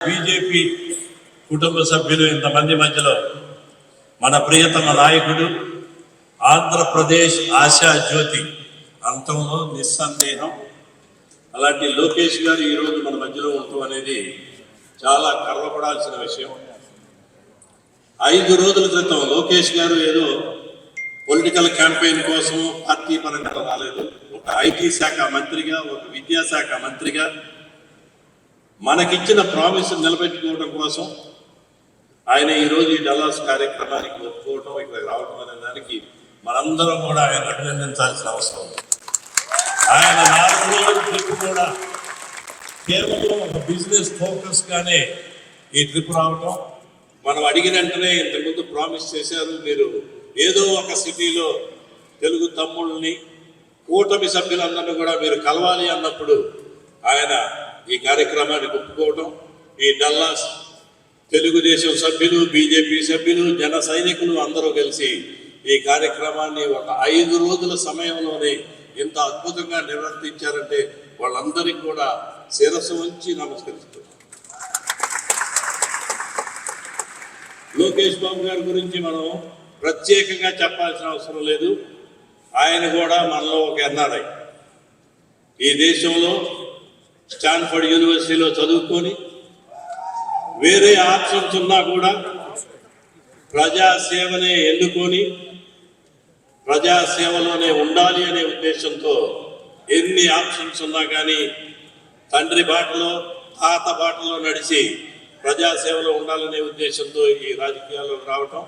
BJP కుటుంబ సభ్యులు ఇంతమంది మధ్యలో మన ప్రియతమ నాయకుడు ఆంధ్రప్రదేశ్ ఆశా జ్యోతి అంతంలో నిస్సందేహం అలాంటి లోకేష్ గారు ఈరోజు మన మధ్యలో ఉండటం అనేది చాలా గర్వపడాల్సిన విషయం. 5 రోజుల క్రితం లోకేష్ గారు ఏదో పొలిటికల్ క్యాంపెయిన్ కోసం పార్టీ పరంగా రాలేదు. ఒక ఐటీ శాఖ మంత్రిగా, ఒక విద్యాశాఖ మంత్రిగా మనకిచ్చిన ప్రామిస్ నిలబెట్టుకోవడం కోసం ఆయన ఈరోజు ఈ డల్లాస్ కార్యక్రమానికి ఒప్పుకోవడం, ఇక్కడ రావడం అనే దానికి మనందరం కూడా ఆయన అభినందించాల్సిన అవసరం ఉంది. ఆయన 4 రోజుల ట్రిప్ కూడా కేవలం ఒక బిజినెస్ ఫోకస్ గానే ఈ ట్రిప్ రావడం, మనం అడిగిన వెంటనే ఇంతకుముందు ప్రామిస్ చేశారు, మీరు ఏదో ఒక సిటీలో తెలుగు తమ్ముళ్ళని కూటమి సభ్యులందరినీ కూడా మీరు కలవాలి అన్నప్పుడు ఆయన ఈ కార్యక్రమాన్ని ఒప్పుకోవడం, ఈ డల్లాస్ తెలుగుదేశం సభ్యులు, బీజేపీ సభ్యులు, జన సైనికులు అందరూ కలిసి ఈ కార్యక్రమాన్ని ఒక 5 రోజుల సమయంలోనే ఇంత అద్భుతంగా నిర్వర్తించారంటే వాళ్ళందరికీ కూడా శిరస్సు ఉంచి నమస్కరిస్తున్నారు. లోకేష్ బాబు గారి గురించి మనం ప్రత్యేకంగా చెప్పాల్సిన అవసరం లేదు. ఆయన కూడా మనలో ఒక ఎన్ఆర్ఐ. ఈ దేశంలో స్టాన్ఫర్డ్ యూనివర్సిటీలో చదువుకొని వేరే ఆప్షన్స్ ఉన్నా కూడా ప్రజాసేవనే ఎన్నుకొని ప్రజాసేవలోనే ఉండాలి అనే ఉద్దేశంతో ఎన్ని ఆప్షన్స్ ఉన్నా కానీ తండ్రి బాటలో, తాత బాటలో నడిచి ప్రజాసేవలో ఉండాలనే ఉద్దేశంతో ఈ రాజకీయాల్లో రావటం